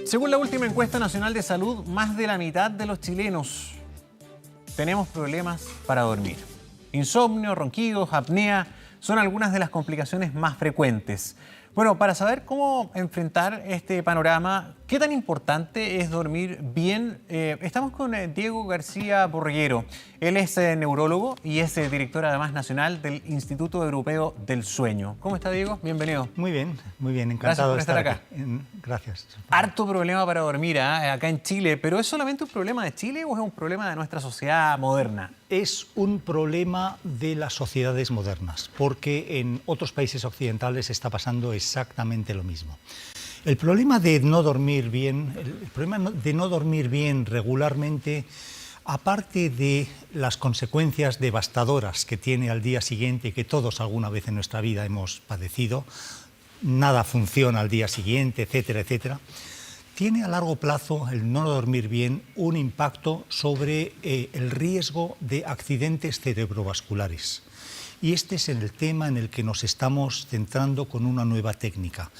Según la última encuesta nacional de salud, más de la mitad de los chilenos tenemos problemas para dormir. Insomnio, ronquidos, apnea son algunas de las complicaciones más frecuentes. Bueno, para saber cómo enfrentar este panorama, qué tan importante es dormir bien, estamos con Diego García Borreguero. Él es neurólogo y es director además nacional del Instituto Europeo del Sueño. ¿Cómo está, Diego? Bienvenido. Muy bien, encantado de estar acá. Gracias. Harto problema para dormir acá en Chile, pero ¿es solamente un problema de Chile o es un problema de nuestra sociedad moderna? Es un problema de las sociedades modernas, porque en otros países occidentales está pasando exactamente lo mismo. El problema de no dormir bien, regularmente, aparte de las consecuencias devastadoras que tiene al día siguiente, que todos alguna vez en nuestra vida hemos padecido, nada funciona al día siguiente, etcétera, etcétera, tiene a largo plazo el no dormir bien un impacto sobre el riesgo de accidentes cerebrovasculares. Y este es el tema en el que nos estamos centrando con una nueva técnica.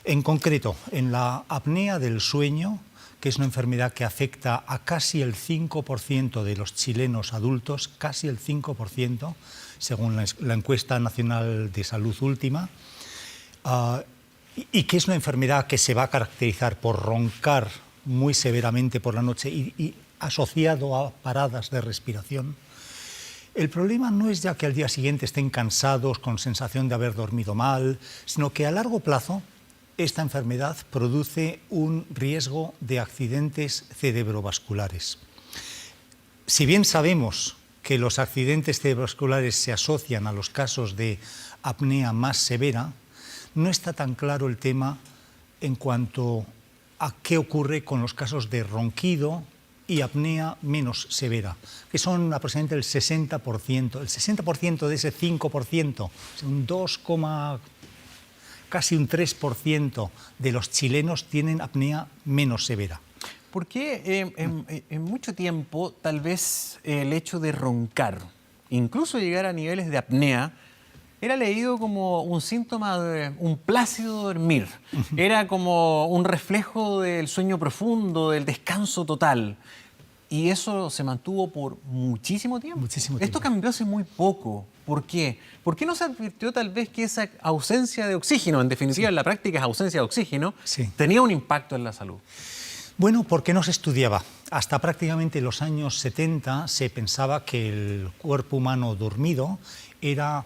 En concreto, en la apnea del sueño, que es una enfermedad que afecta a casi el 5% de los chilenos adultos, casi el 5%, según la encuesta nacional de salud última, y que es una enfermedad que se va a caracterizar por roncar muy severamente por la noche y asociado a paradas de respiración. El problema no es ya que al día siguiente estén cansados, con sensación de haber dormido mal, sino que a largo plazo esta enfermedad produce un riesgo de accidentes cerebrovasculares. Si bien sabemos que los accidentes cerebrovasculares se asocian a los casos de apnea más severa, no está tan claro el tema en cuanto a qué ocurre con los casos de ronquido y apnea menos severa, que son aproximadamente el 60%. El 60% de ese 5%, casi un 3% de los chilenos tienen apnea menos severa. ¿Por qué en mucho tiempo tal vez el hecho de roncar, incluso llegar a niveles de apnea, era leído como un síntoma de un plácido dormir? Era como un reflejo del sueño profundo, del descanso total. Y eso se mantuvo por muchísimo tiempo. Esto cambió hace muy poco. ¿Por qué? ¿Por qué no se advirtió tal vez que esa ausencia de oxígeno, en definitiva en la práctica es ausencia de oxígeno, tenía un impacto en la salud? Bueno, porque no se estudiaba. Hasta prácticamente los años 70 se pensaba que el cuerpo humano dormido era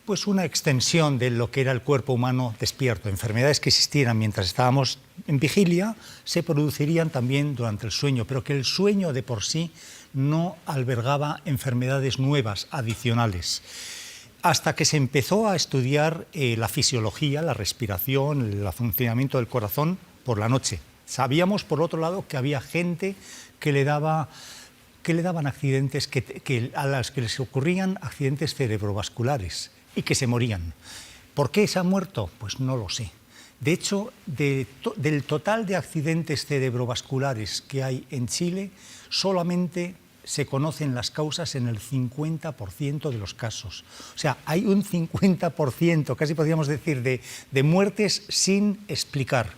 pues una extensión de lo que era el cuerpo humano despierto. Enfermedades que existieran mientras estábamos en vigilia se producirían también durante el sueño, pero que el sueño de por sí no albergaba enfermedades nuevas, adicionales. Hasta que se empezó a estudiar la fisiología, la respiración, el funcionamiento del corazón por la noche. Sabíamos, por otro lado, que había gente que le daban accidentes, a las que les ocurrían accidentes cerebrovasculares y que se morían. ¿Por qué se ha muerto? Pues no lo sé. De hecho, del total de accidentes cerebrovasculares que hay en Chile, solamente se conocen las causas en el 50% de los casos. O sea, hay un 50%, casi podríamos decir, de muertes sin explicar.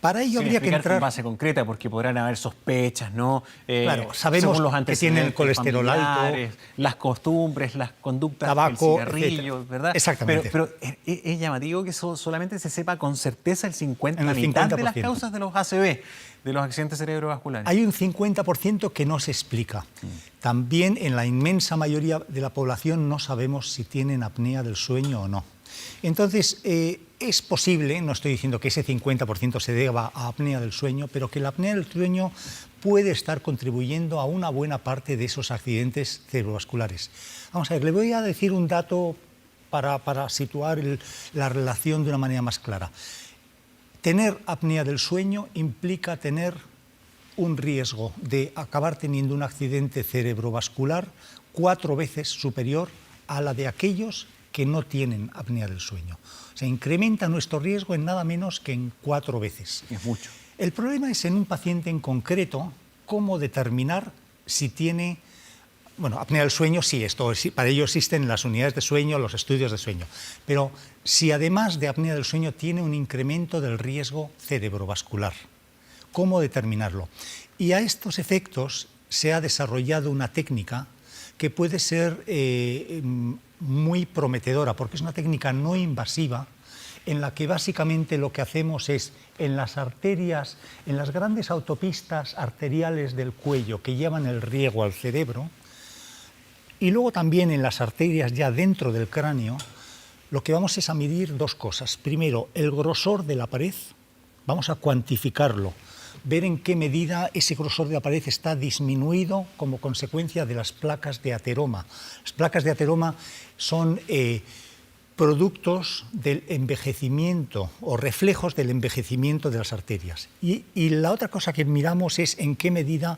Para ello habría que entrar con base concreta, porque podrán haber sospechas, ¿no? Claro, sabemos que tienen el colesterol alto, las costumbres, las conductas, tabaco, el cigarrillo, etcétera. ¿verdad? Exactamente. Pero es llamativo que solamente se sepa con certeza la mitad de las causas de los ACV, de los accidentes cerebrovasculares. Hay un 50% que no se explica. También en la inmensa mayoría de la población no sabemos si tienen apnea del sueño o no. Entonces, es posible, no estoy diciendo que ese 50% se deba a apnea del sueño, pero que la apnea del sueño puede estar contribuyendo a una buena parte de esos accidentes cerebrovasculares. Vamos a ver, le voy a decir un dato para situar la relación de una manera más clara. Tener apnea del sueño implica tener un riesgo de acabar teniendo un accidente cerebrovascular 4 veces superior a la de aquellos que no tienen apnea del sueño. Se incrementa nuestro riesgo en nada menos que en 4 veces. Es mucho. El problema es en un paciente en concreto cómo determinar si tiene Bueno, apnea del sueño, sí, para ello existen las unidades de sueño, los estudios de sueño. Pero si además de apnea del sueño tiene un incremento del riesgo cerebrovascular, ¿cómo determinarlo? Y a estos efectos se ha desarrollado una técnica que puede ser muy prometedora, porque es una técnica no invasiva, en la que básicamente lo que hacemos es, en las arterias, en las grandes autopistas arteriales del cuello que llevan el riego al cerebro, y luego también en las arterias ya dentro del cráneo, lo que vamos es a medir dos cosas. Primero, el grosor de la pared, vamos a cuantificarlo, ver en qué medida ese grosor de la pared está disminuido como consecuencia de las placas de ateroma. Las placas de ateroma son productos del envejecimiento o reflejos del envejecimiento de las arterias. Y la otra cosa que miramos es en qué medida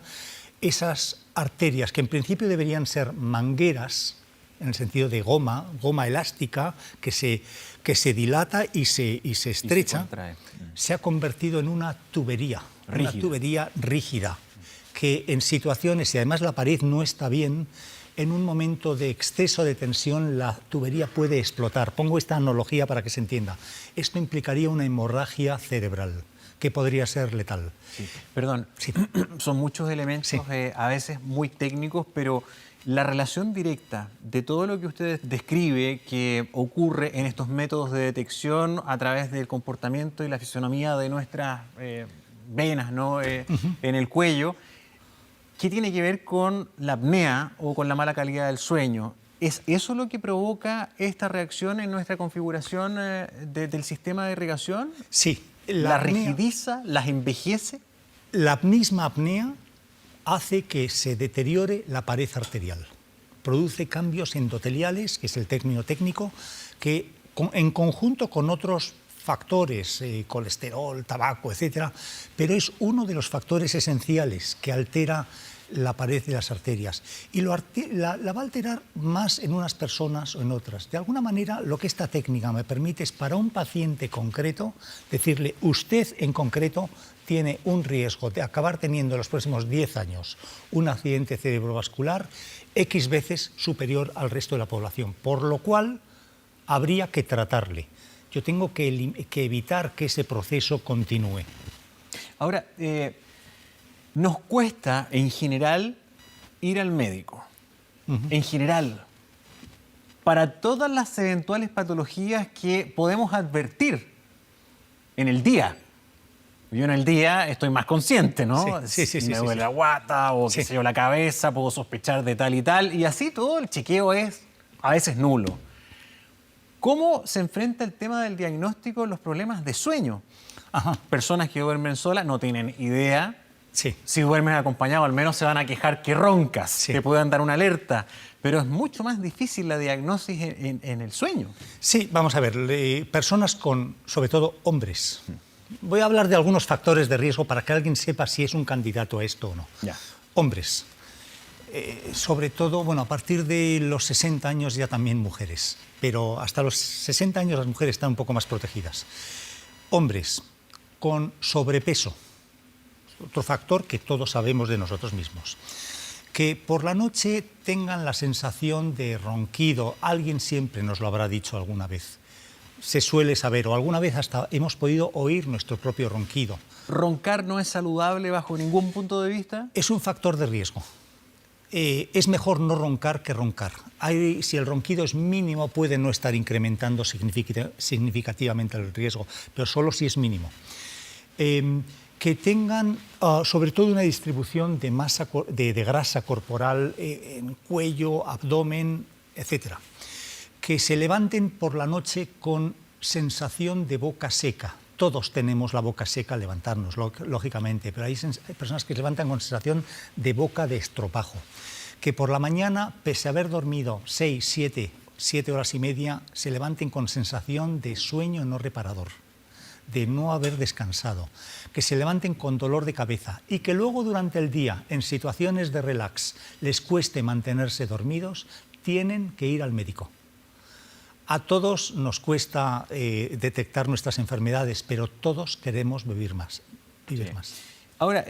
esas arterias, que en principio deberían ser mangueras, en el sentido de goma elástica, que se dilata y se estrecha, se ha convertido en una tubería rígida, que en situaciones, y además la pared no está bien, en un momento de exceso de tensión la tubería puede explotar. Pongo esta analogía para que se entienda. Esto implicaría una hemorragia cerebral, que podría ser letal. Sí. Perdón, sí. Son muchos elementos, sí, a veces muy técnicos, pero la relación directa de todo lo que usted describe que ocurre en estos métodos de detección a través del comportamiento y la fisonomía de nuestras venas, ¿no? En el cuello, ¿qué tiene que ver con la apnea o con la mala calidad del sueño? ¿Es eso lo que provoca esta reacción en nuestra configuración del sistema de irrigación? Sí. ¿La rigidiza? ¿Las envejece? La misma apnea hace que se deteriore la pared arterial. Produce cambios endoteliales, que es el término técnico, que en conjunto con otros factores, colesterol, tabaco, etcétera, pero es uno de los factores esenciales que altera la pared de las arterias y la va a alterar más en unas personas o en otras. De alguna manera, lo que esta técnica me permite es, para un paciente concreto, decirle: usted en concreto tiene un riesgo de acabar teniendo en los próximos 10 años un accidente cerebrovascular X veces superior al resto de la población, por lo cual habría que tratarle. Yo tengo que evitar que ese proceso continúe. Ahora, nos cuesta en general ir al médico. En general, para todas las eventuales patologías que podemos advertir en el día. Yo en el día estoy más consciente, ¿no? Sí, me duele la guata o qué sé yo, la cabeza, puedo sospechar de tal y así todo el chequeo es a veces nulo. ¿Cómo se enfrenta el tema del diagnóstico de los problemas de sueño? Personas que duermen solas no tienen idea. Si duermen acompañado, al menos se van a quejar que roncas, que puedan dar una alerta. Pero es mucho más difícil la diagnosis en el sueño. Sí, vamos a ver, personas con, sobre todo hombres. Voy a hablar de algunos factores de riesgo para que alguien sepa si es un candidato a esto o no. Hombres. Sobre todo, bueno, a partir de los 60 años ya también mujeres, pero hasta los 60 años las mujeres están un poco más protegidas. Hombres con sobrepeso, otro factor que todos sabemos de nosotros mismos. Que por la noche tengan la sensación de ronquido, alguien siempre nos lo habrá dicho alguna vez. Se suele saber, o alguna vez hasta hemos podido oír nuestro propio ronquido. ¿Roncar no es saludable bajo ningún punto de vista? Es un factor de riesgo. Es mejor no roncar que roncar. Si el ronquido es mínimo, puede no estar incrementando significativamente el riesgo, pero solo si es mínimo. Que tengan sobre todo una distribución de masa de grasa corporal en cuello, abdomen, etc. Que se levanten por la noche con sensación de boca seca. Todos tenemos la boca seca al levantarnos, lógicamente, pero hay personas que se levantan con sensación de boca de estropajo. Que por la mañana, pese a haber dormido 6, 7 horas y media, se levanten con sensación de sueño no reparador, de no haber descansado, que se levanten con dolor de cabeza y que luego durante el día, en situaciones de relax, les cueste mantenerse dormidos, tienen que ir al médico. A todos nos cuesta detectar nuestras enfermedades, pero todos queremos vivir más. Ahora,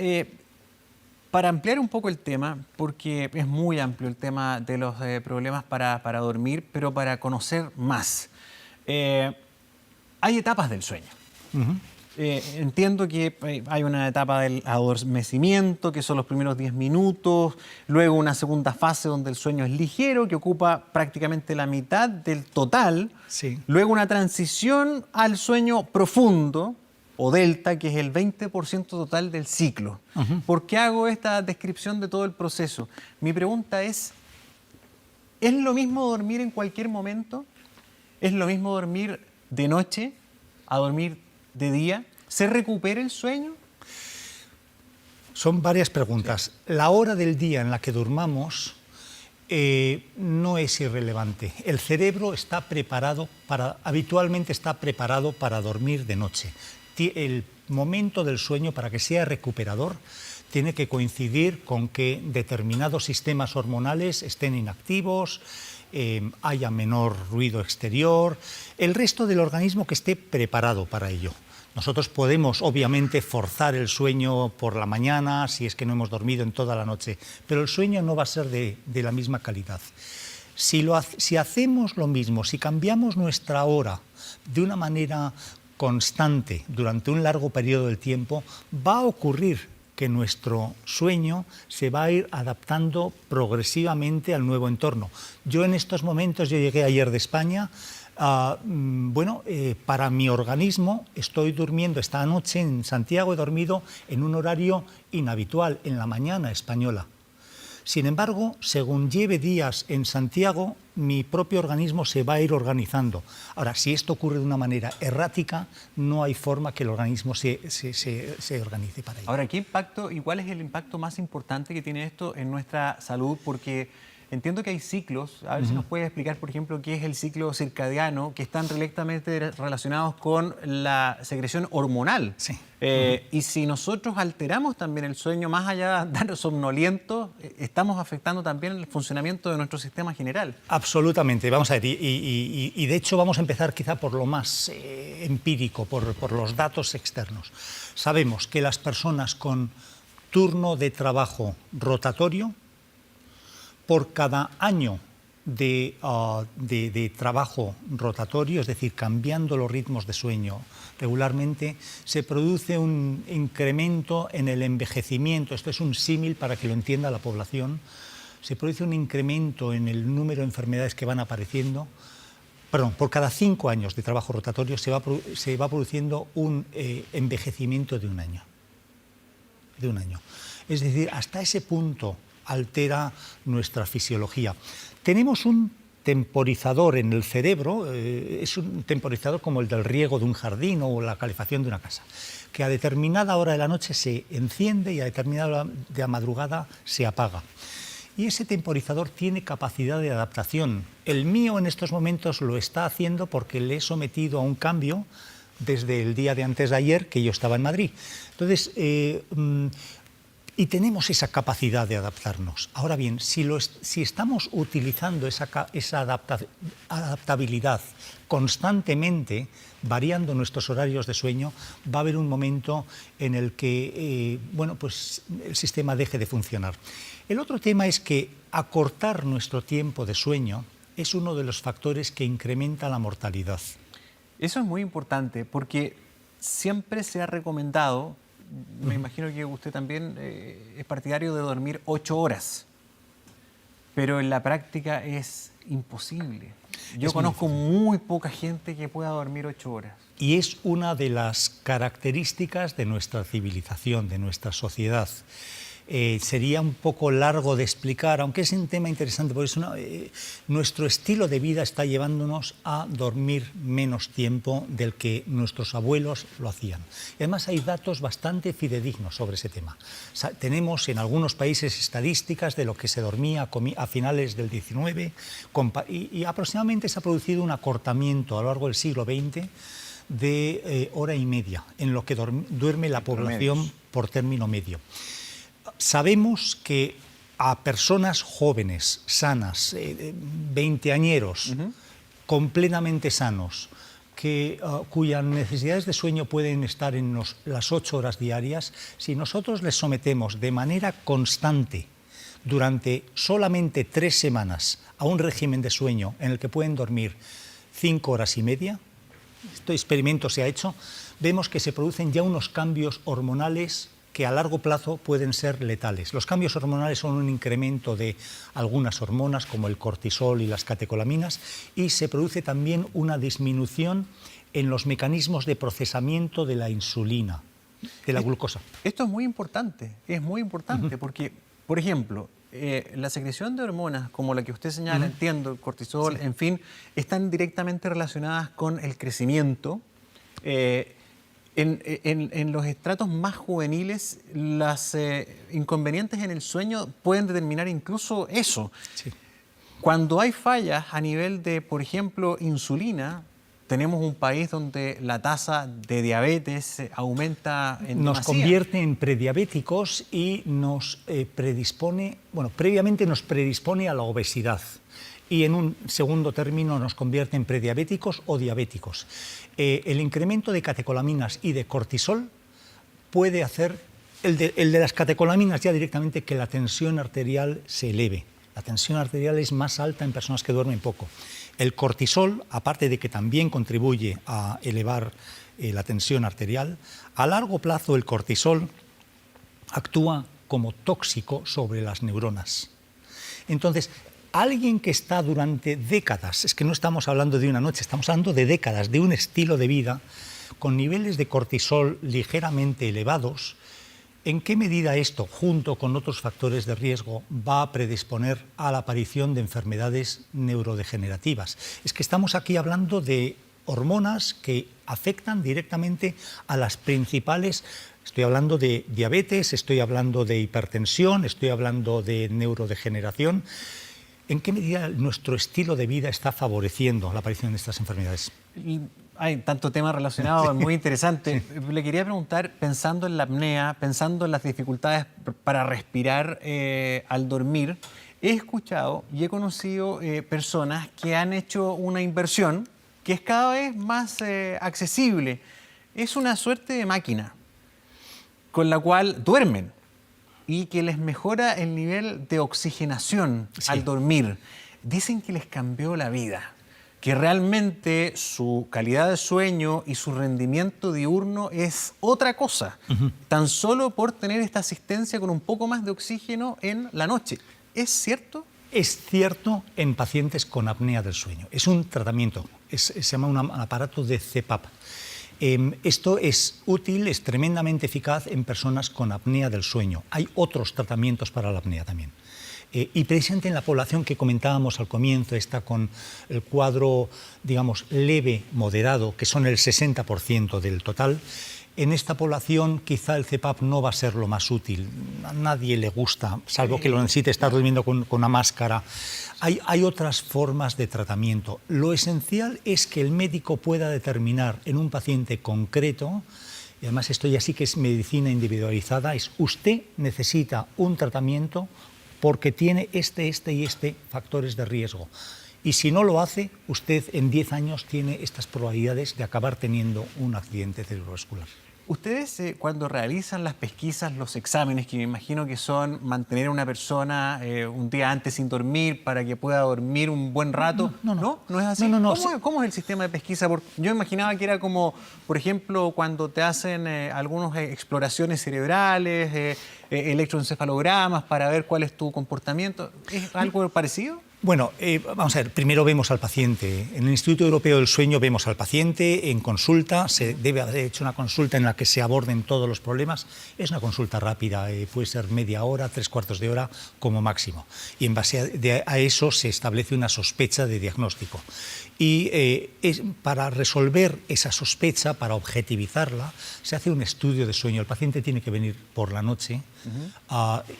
Para ampliar un poco el tema, porque es muy amplio el tema de los problemas para dormir, pero para conocer más, hay etapas del sueño. Entiendo que hay una etapa del adormecimiento, que son los primeros 10 minutos, luego una segunda fase donde el sueño es ligero, que ocupa prácticamente la mitad del total, Sí. luego una transición al sueño profundo, o delta, que es el 20% total del ciclo. ¿Por qué hago esta descripción de todo el proceso? Mi pregunta ¿es lo mismo dormir en cualquier momento? ¿Es lo mismo dormir de noche a dormir de día? ¿Se recupera el sueño? Son varias preguntas. La hora del día en la que durmamos no es irrelevante. El cerebro habitualmente está preparado para dormir de noche. El momento del sueño, para que sea recuperador, tiene que coincidir con que determinados sistemas hormonales estén inactivos, haya menor ruido exterior, el resto del organismo que esté preparado para ello. Nosotros podemos, obviamente, forzar el sueño por la mañana, si es que no hemos dormido en toda la noche, pero el sueño no va a ser de la misma calidad. Si hacemos lo mismo, si cambiamos nuestra hora de una manera constante durante un largo periodo del tiempo, va a ocurrir que nuestro sueño se va a ir adaptando progresivamente al nuevo entorno. Yo en estos momentos, yo llegué ayer de España, para mi organismo estoy durmiendo esta noche en Santiago, he dormido en un horario inhabitual, en la mañana española. Sin embargo, según lleve días en Santiago, mi propio organismo se va a ir organizando. Ahora, si esto ocurre de una manera errática, no hay forma que el organismo se organice para ello. Ahora, ¿qué impacto y cuál es el impacto más importante que tiene esto en nuestra salud? Porque entiendo que hay ciclos. A ver si nos puede explicar, por ejemplo, qué es el ciclo circadiano, que están directamente relacionados con la secreción hormonal. Sí. Y si nosotros alteramos también el sueño, más allá de darnos somnolientos, estamos afectando también el funcionamiento de nuestro sistema general. Absolutamente. Vamos a ver, y de hecho vamos a empezar quizá por lo más empírico, por los datos externos. Sabemos que las personas con turno de trabajo rotatorio, por cada año de trabajo rotatorio, es decir, cambiando los ritmos de sueño regularmente, se produce un incremento en el envejecimiento. Esto es un símil para que lo entienda la población. Se produce un incremento en el número de enfermedades que van apareciendo. Perdón, por cada 5 años de trabajo rotatorio se va produciendo un envejecimiento de un año. Es decir, hasta ese punto altera nuestra fisiología. Tenemos un temporizador en el cerebro, es un temporizador como el del riego de un jardín o la calefacción de una casa, que a determinada hora de la noche se enciende y a determinada hora de la madrugada se apaga. Y ese temporizador tiene capacidad de adaptación. El mío en estos momentos lo está haciendo porque le he sometido a un cambio desde el día de antes de ayer que yo estaba en Madrid. Entonces, y tenemos esa capacidad de adaptarnos. Ahora bien, si estamos utilizando esa adaptabilidad constantemente, variando nuestros horarios de sueño, va a haber un momento en el que el sistema deje de funcionar. El otro tema es que acortar nuestro tiempo de sueño es uno de los factores que incrementa la mortalidad. Eso es muy importante porque siempre se ha recomendado, me imagino que usted también es partidario de dormir 8 horas, pero en la práctica es imposible. Yo conozco muy poca gente que pueda dormir 8 horas. Y es una de las características de nuestra civilización, de nuestra sociedad. Sería un poco largo de explicar, aunque es un tema interesante, porque nuestro estilo de vida está llevándonos a dormir menos tiempo del que nuestros abuelos lo hacían. Y además hay datos bastante fidedignos sobre ese tema. Tenemos en algunos países estadísticas de lo que se dormía a finales del XIX y aproximadamente se ha producido un acortamiento a lo largo del siglo XX de hora y media en lo que duerme la población por término medio. Sabemos que a personas jóvenes, sanas, veinteañeros, completamente sanos, cuyas necesidades de sueño pueden estar en las 8 horas diarias, si nosotros les sometemos de manera constante durante solamente 3 semanas a un régimen de sueño en el que pueden dormir 5 horas y media, este experimento se ha hecho, vemos que se producen ya unos cambios hormonales que a largo plazo pueden ser letales. Los cambios hormonales son un incremento de algunas hormonas como el cortisol y las catecolaminas, y se produce también una disminución en los mecanismos de procesamiento de la insulina, de la glucosa. Esto es muy importante porque, por ejemplo, la secreción de hormonas como la que usted señala, entiendo, el cortisol, sí, en fin, están directamente relacionadas con el crecimiento. En los estratos más juveniles, los inconvenientes en el sueño pueden determinar incluso eso. Sí. Cuando hay fallas a nivel de, por ejemplo, insulina, tenemos un país donde la tasa de diabetes aumenta en nos demasía. Convierte en prediabéticos y nos predispone, bueno, previamente nos predispone a la obesidad. Y en un segundo término nos convierte en prediabéticos o diabéticos. El incremento de catecolaminas y de cortisol puede hacer, el de las catecolaminas ya directamente, que la tensión arterial se eleve. La tensión arterial es más alta en personas que duermen poco. El cortisol, aparte de que también contribuye a elevar la tensión arterial, a largo plazo el cortisol actúa como tóxico sobre las neuronas. Entonces, alguien que está durante décadas, es que no estamos hablando de una noche, estamos hablando de décadas, de un estilo de vida con niveles de cortisol ligeramente elevados, ¿en qué medida esto, junto con otros factores de riesgo, va a predisponer a la aparición de enfermedades neurodegenerativas? Es que estamos aquí hablando de hormonas que afectan directamente a las principales. Estoy hablando de diabetes, estoy hablando de hipertensión, estoy hablando de neurodegeneración. ¿En qué medida nuestro estilo de vida está favoreciendo la aparición de estas enfermedades? Hay tanto tema relacionado, muy interesante. Sí. Le quería preguntar, pensando en la apnea, pensando en las dificultades para respirar al dormir, he escuchado y he conocido personas que han hecho una inversión que es cada vez más accesible. Es una suerte de máquina con la cual duermen y que les mejora el nivel de oxigenación al dormir. Dicen que les cambió la vida, que realmente su calidad de sueño y su rendimiento diurno es otra cosa, tan solo por tener esta asistencia con un poco más de oxígeno en la noche. ¿Es cierto? Es cierto en pacientes con apnea del sueño. Es un tratamiento, se llama un aparato de CPAP. Esto es útil, es tremendamente eficaz en personas con apnea del sueño. Hay otros tratamientos para la apnea también. Y precisamente en la población que comentábamos al comienzo, está con el cuadro, digamos, leve, moderado, que son el 60% del total, en esta población quizá el CPAP no va a ser lo más útil. A nadie le gusta, salvo que lo necesite estar durmiendo con una máscara. Hay otras formas de tratamiento. Lo esencial es que el médico pueda determinar en un paciente concreto, y además esto ya sí que es medicina individualizada, es usted necesita un tratamiento porque tiene este y este factores de riesgo. Y si no lo hace, usted en 10 años tiene estas probabilidades de acabar teniendo un accidente cerebrovascular. Ustedes cuando realizan las pesquisas, los exámenes, que me imagino que son mantener a una persona un día antes sin dormir para que pueda dormir un buen rato, ¿no es así? No. ¿Cómo es el sistema de pesquisa? Porque yo imaginaba que era como, por ejemplo, cuando te hacen algunas exploraciones cerebrales, electroencefalogramas para ver cuál es tu comportamiento. ¿Es algo parecido? Bueno, vamos a ver, primero vemos al paciente. En el Instituto Europeo del Sueño vemos al paciente en consulta, se debe haber hecho una consulta en la que se aborden todos los problemas. Es una consulta rápida, puede ser media hora, 3/4 de hora como máximo. Y en base a eso se establece una sospecha de diagnóstico. Y para resolver esa sospecha, para objetivizarla, se hace un estudio de sueño. El paciente tiene que venir por la noche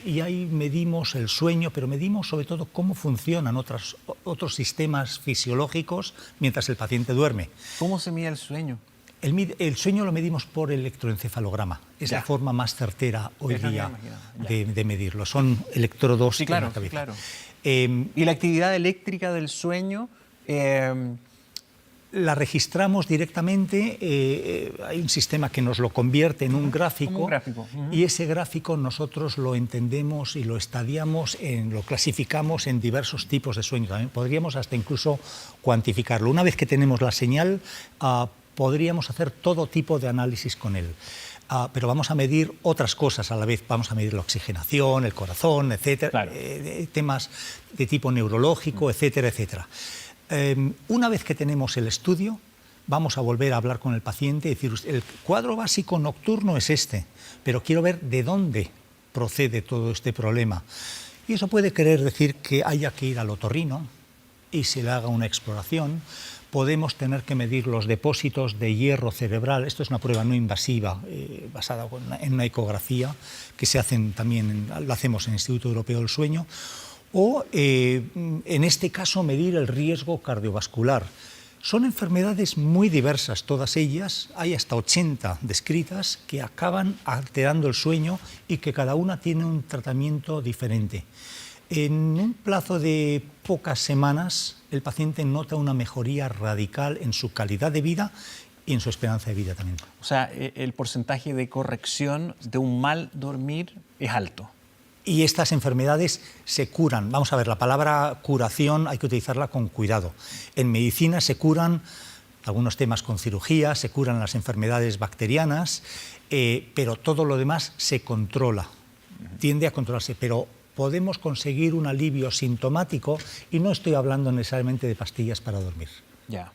y ahí medimos el sueño, pero medimos sobre todo cómo funcionan otros sistemas fisiológicos mientras el paciente duerme. ¿Cómo se mide el sueño? El sueño lo medimos por electroencefalograma. Es la forma más certera hoy día de medirlo. Son electrodos en la cabeza. Claro. ¿Y la actividad eléctrica del sueño la registramos directamente, hay un sistema que nos lo convierte en un gráfico, como un gráfico. Y ese gráfico nosotros lo entendemos y lo estadiamos, lo clasificamos en diversos tipos de sueño. También podríamos hasta incluso cuantificarlo. Una vez que tenemos la señal, podríamos hacer todo tipo de análisis con él. Pero vamos a medir otras cosas a la vez. Vamos a medir la oxigenación, el corazón, etcétera, claro. Temas de tipo neurológico, etcétera, etcétera. Una vez que tenemos el estudio, vamos a volver a hablar con el paciente y decir, el cuadro básico nocturno es este, pero quiero ver de dónde procede todo este problema. Y eso puede querer decir que haya que ir al otorrino y se le haga una exploración. Podemos tener que medir los depósitos de hierro cerebral. Esto es una prueba no invasiva, basada en una ecografía, que se hacen también, lo hacemos en el Instituto Europeo del Sueño. O, en este caso, medir el riesgo cardiovascular. Son enfermedades muy diversas, todas ellas, hay hasta 80 descritas, que acaban alterando el sueño y que cada una tiene un tratamiento diferente. En un plazo de pocas semanas, el paciente nota una mejoría radical en su calidad de vida y en su esperanza de vida también. O sea, el porcentaje de corrección de un mal dormir es alto. Y estas enfermedades se curan. Vamos a ver, la palabra curación hay que utilizarla con cuidado. En medicina se curan algunos temas con cirugía, se curan las enfermedades bacterianas, pero todo lo demás se controla, tiende a controlarse, pero podemos conseguir un alivio sintomático y no estoy hablando necesariamente de pastillas para dormir. Ya.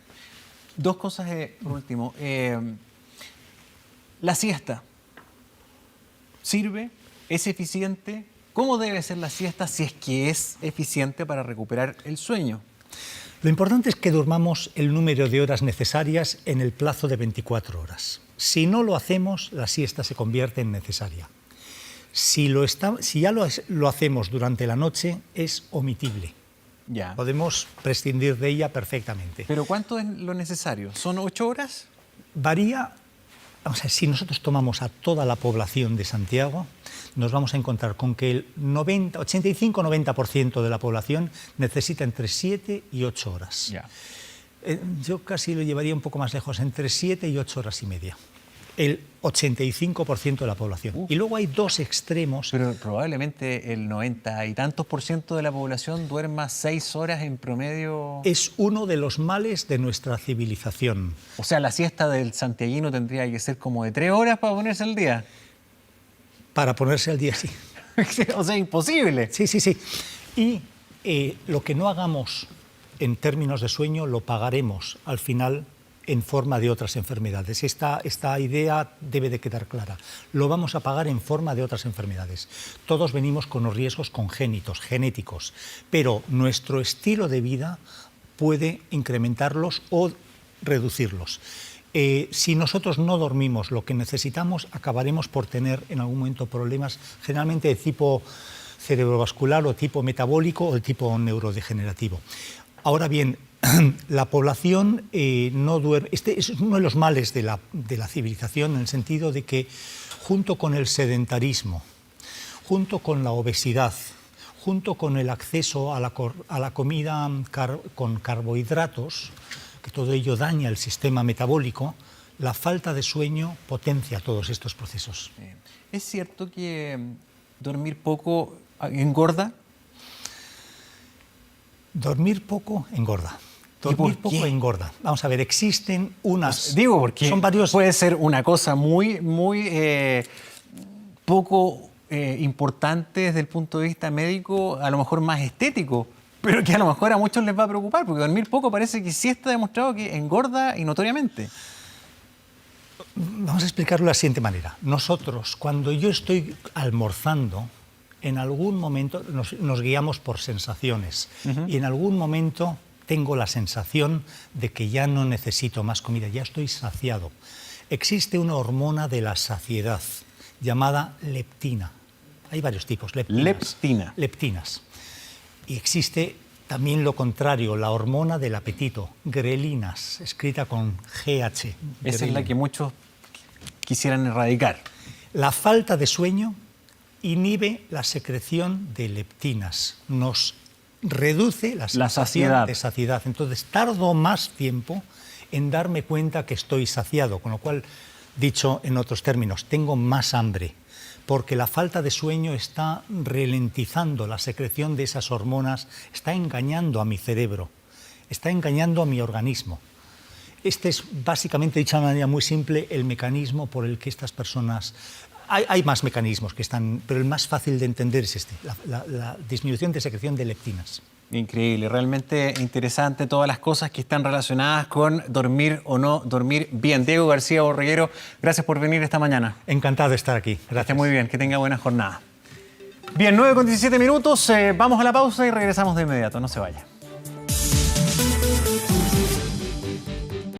Dos cosas por último. La siesta, ¿sirve? ¿Es eficiente? ¿Cómo debe ser la siesta si es que es eficiente para recuperar el sueño? Lo importante es que durmamos el número de horas necesarias en el plazo de 24 horas. Si no lo hacemos, la siesta se convierte en necesaria. Si ya lo hacemos durante la noche, es omitible. Ya. Podemos prescindir de ella perfectamente. ¿Pero cuánto es lo necesario? ¿Son 8 horas? Varía. Vamos a ver, si nosotros tomamos a toda la población de Santiago, nos vamos a encontrar con que el 85-90% de la población necesita entre 7 y 8 horas. Ya. Yo casi lo llevaría un poco más lejos, entre 7 y 8 horas y media. El 85% de la población. Y luego hay dos extremos. Pero probablemente el 90 y tantos % de la población duerma 6 horas en promedio. Es uno de los males de nuestra civilización. O sea, la siesta del santiaguino tendría que ser como de 3 horas para ponerse al día. Para ponerse al día, sí. O sea, imposible. Sí, sí, sí. Y lo que no hagamos en términos de sueño lo pagaremos al final en forma de otras enfermedades. Esta idea debe de quedar clara. Lo vamos a pagar en forma de otras enfermedades. Todos venimos con los riesgos congénitos, genéticos, pero nuestro estilo de vida puede incrementarlos o reducirlos. Si nosotros no dormimos lo que necesitamos, acabaremos por tener en algún momento problemas, generalmente de tipo cerebrovascular o tipo metabólico o de tipo neurodegenerativo. Ahora bien, la población no duerme. Este es uno de los males de la civilización, en el sentido de que, junto con el sedentarismo, junto con la obesidad, junto con el acceso a la comida con carbohidratos, que todo ello daña el sistema metabólico, la falta de sueño potencia todos estos procesos. ¿Es cierto que dormir poco engorda? Dormir poco engorda. Dormir poco engorda. Vamos a ver, existen unas... Pues digo, porque son varios... puede ser una cosa muy poco importante desde el punto de vista médico, a lo mejor más estético, pero que a lo mejor a muchos les va a preocupar, porque dormir poco parece que sí está demostrado que engorda y notoriamente. Vamos a explicarlo de la siguiente manera. Nosotros, cuando yo estoy almorzando, en algún momento nos guiamos por sensaciones, y en algún momento tengo la sensación de que ya no necesito más comida, ya estoy saciado. Existe una hormona de la saciedad llamada leptina. Hay varios tipos. Leptinas. Y existe también lo contrario, la hormona del apetito, grelinas, escrita con GH. Esa es la que muchos quisieran erradicar. La falta de sueño inhibe la secreción de leptinas, nos reduce la sensación de saciedad. Entonces tardo más tiempo en darme cuenta que estoy saciado, con lo cual, dicho en otros términos, tengo más hambre, porque la falta de sueño está ralentizando la secreción de esas hormonas, está engañando a mi cerebro, está engañando a mi organismo. Este es, básicamente, dicho de una manera muy simple, el mecanismo por el que estas personas... Hay más mecanismos que están, pero el más fácil de entender es este, la disminución de secreción de leptinas. Increíble, realmente interesante todas las cosas que están relacionadas con dormir o no dormir bien. Diego García Borreguero, gracias por venir esta mañana. Encantado de estar aquí. Gracias. Que esté muy bien, que tenga buena jornada. Bien, 9:17 minutos, vamos a la pausa y regresamos de inmediato, no se vaya.